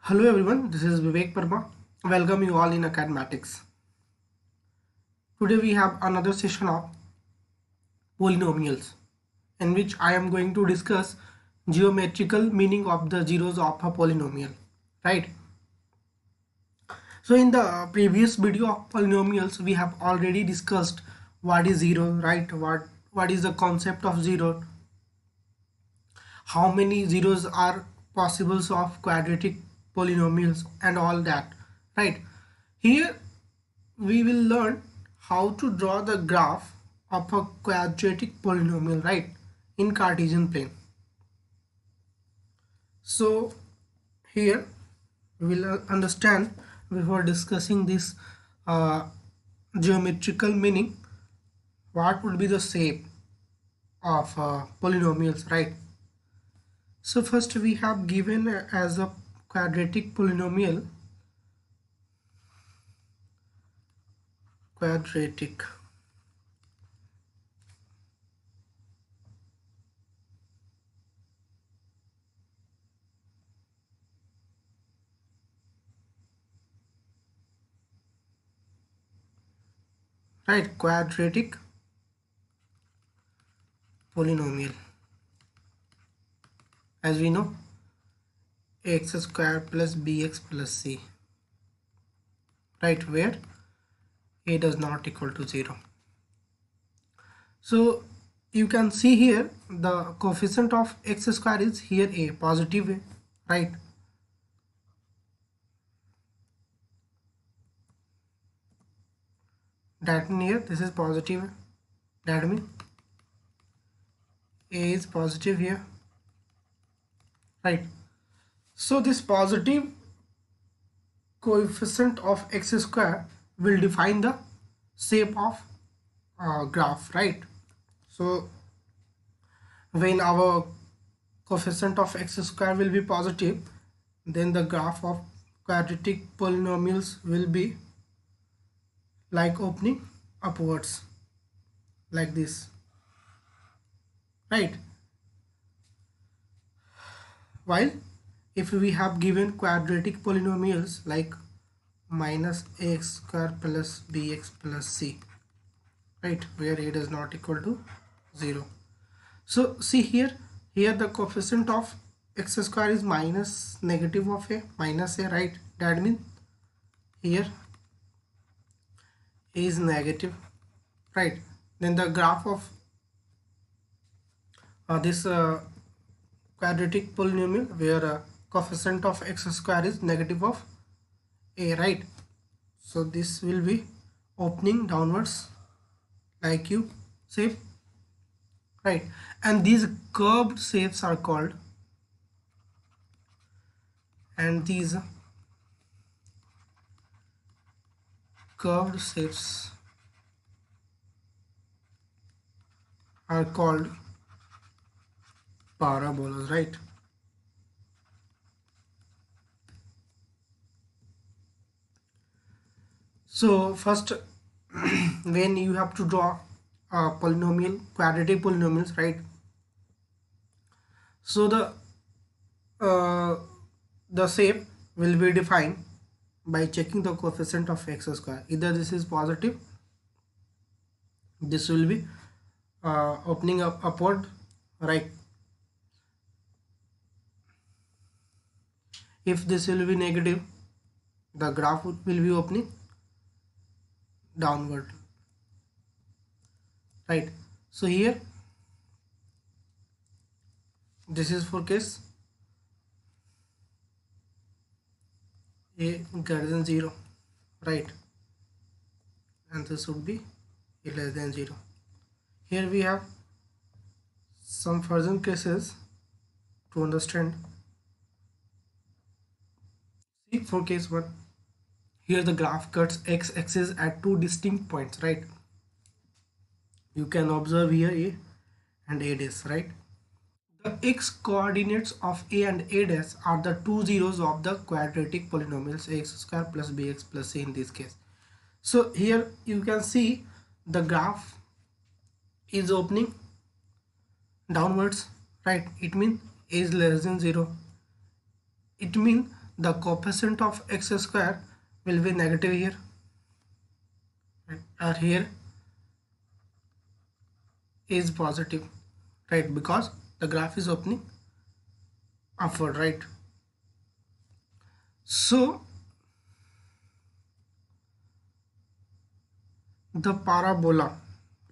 Hello everyone, this is Vivek Parma. Welcome you all in Academatics. Today we have another session of polynomials in which I am going to discuss geometrical meaning of the zeros of a polynomial. Right. So in the previous video of polynomials we have already discussed what is zero, right? What is the concept of zero? How many zeros are possibles of quadratic polynomials and all that, right? Here we will learn how to draw the graph of a quadratic polynomial, right, in Cartesian plane. So here we will understand before discussing this uh, geometrical meaning what would be the shape of polynomials, right? So first we have given as a quadratic polynomial quadratic right, quadratic polynomial, as we know, x square plus bx plus c, right, where a does not equal to 0. So you can see here the coefficient of x square is here a positive a, right? That means here this is positive, that means a is positive here, right? So this positive coefficient of x square will define the shape of graph, right? So when our coefficient of x square will be positive, then the graph of quadratic polynomials will be like opening upwards like this, right? While if we have given quadratic polynomials like minus ax square plus bx plus c, right, where a does not equal to 0. So see here the coefficient of x square is minus negative of a minus a, right? That means here a is negative, right? Then the graph of this quadratic polynomial where coefficient of x square is negative of a, right? So this will be opening downwards like you shape, right? And these curved shapes are called, and these curved shapes are called parabolas, right? So first when you have to draw a polynomial, quadratic polynomials, right? So uh, the shape will be defined by checking the coefficient of x square. Either this is positive, this will be opening up upward, right? If this will be negative, the graph will be opening downward, right? So here this is for case a greater than 0, right? And this would be a less than 0. Here we have some further cases to understand. See, for case 1, here the graph cuts x-axis at two distinct points, right? You can observe here a and a dash, right? The x coordinates of a and a dash are the two zeros of the quadratic polynomials ax square plus bx plus c in this case. So here you can see the graph is opening downwards, right? It means a is less than 0. It means the coefficient of x square will be negative here, or here is positive, right? Because the graph is opening upward, right? So the parabola,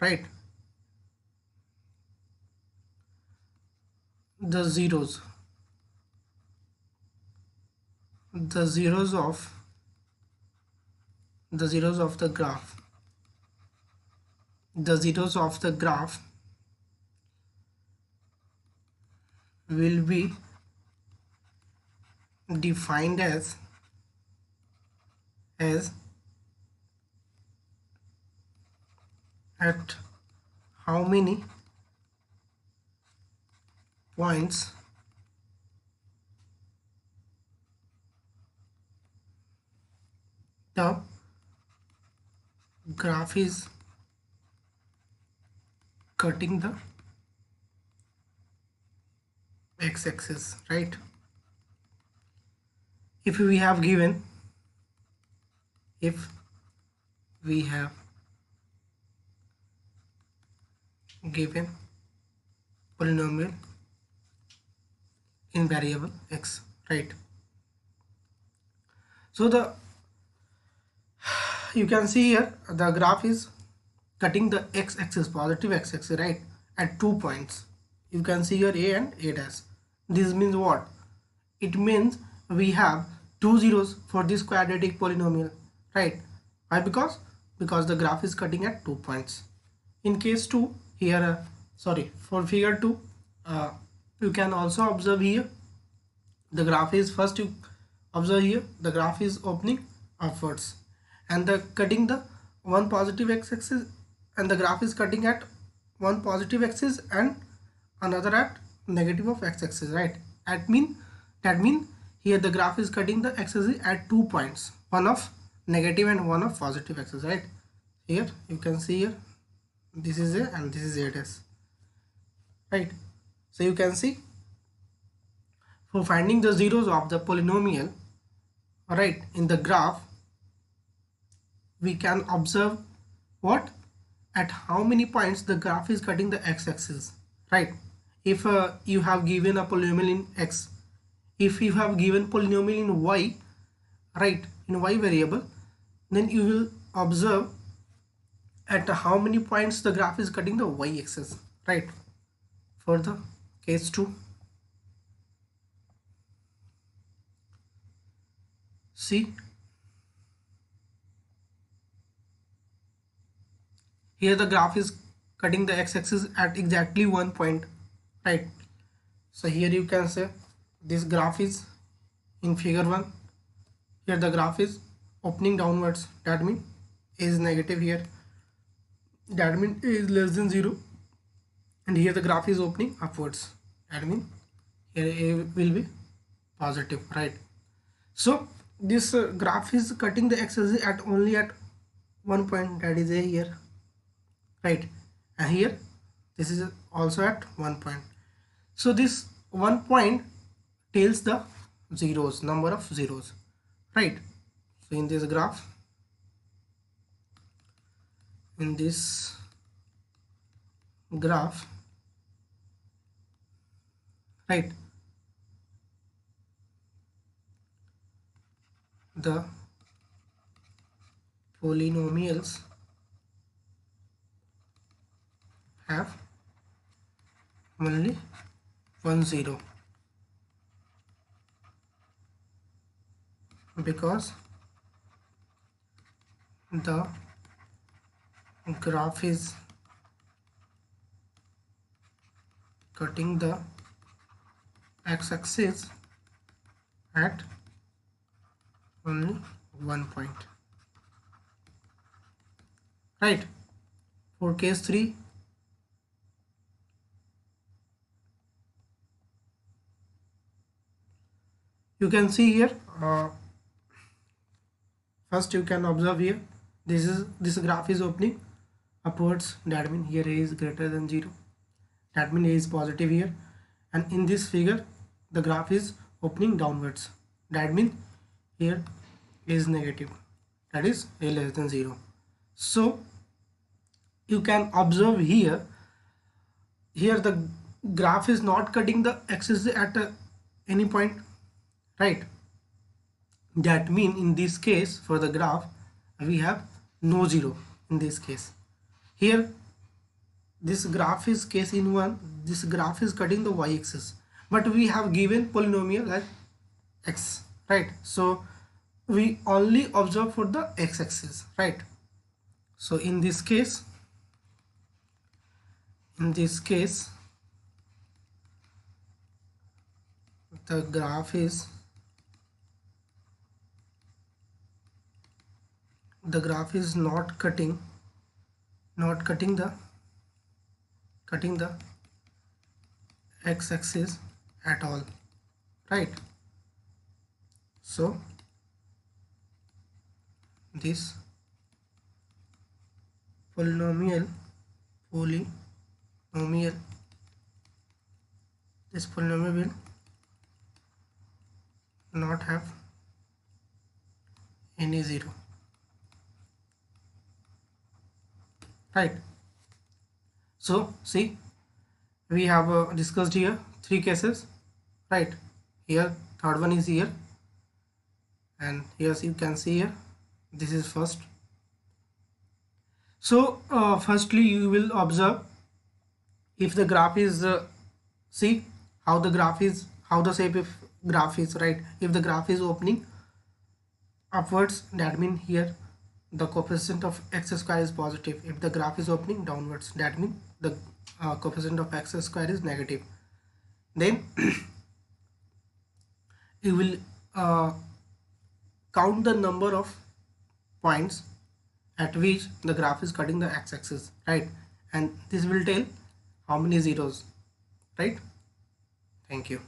right, the zeros the zeros of the zeros of the graph the zeros of the graph will be defined as at how many points the graph is cutting the x-axis, right? If we have given polynomial in variable x, right? So you can see here the graph is cutting the x-axis, positive x-axis, right, at 2 points. You can see here a and a dash. This means what? It means we have 2 zeros for this quadratic polynomial, right? Why? Because the graph is cutting at 2 points. In case 2 here, for figure 2, you can also observe here the graph is, first you observe here the graph is opening upwards and the cutting the one positive x-axis, and the graph is cutting at one positive axis and another at negative of x-axis, right? That mean here the graph is cutting the x-axis at 2 points, one of negative and one of positive axis, right? Here you can see here this is a and this is a dash, right? So you can see for finding the zeros of the polynomial, right, in the graph, we can observe what, at how many points the graph is cutting the x-axis, right? If you have given a polynomial in x, if you have given polynomial in y, right, in y variable, then you will observe at how many points the graph is cutting the y-axis, right? For the case 2, see here the graph is cutting the x-axis at exactly 1 point, right? So here you can say this graph is in figure 1, here the graph is opening downwards, that means a is negative here, that means a is less than 0, and here the graph is opening upwards, that means here a will be positive, right? So this graph is cutting the x-axis at only at 1 point, that is a here, right? And here this is also at 1 point. So this 1 point tells the zeros, number of zeros, right? So in this graph, right, the polynomials have only 1 zero because the graph is cutting the x-axis at only 1 point, right? For case 3, you can see here first you can observe here this graph is opening upwards, that means here a is greater than 0, that means a is positive here, and in this figure the graph is opening downwards, that means here is negative, that is a less than 0. So you can observe here the graph is not cutting the axis at any point, right? That means in this case for the graph we have no 0 in this case. Here this graph is case in one, this graph is cutting the y-axis, but we have given polynomial as x, right? So we only observe for the x-axis, right? So in this case the graph is not cutting the x-axis at all, right? So this polynomial will not have any 0, right? So see, we have discussed here 3 cases, right? Here third one is here, and here you can see here this is first. So firstly you will observe if the graph is see how the shape of graph is, right? If the graph is opening upwards, that means here the coefficient of x square is positive. If the graph is opening downwards, that means the coefficient of x square is negative. Then you will count the number of points at which the graph is cutting the x-axis, right? And this will tell how many zeros, right? Thank you.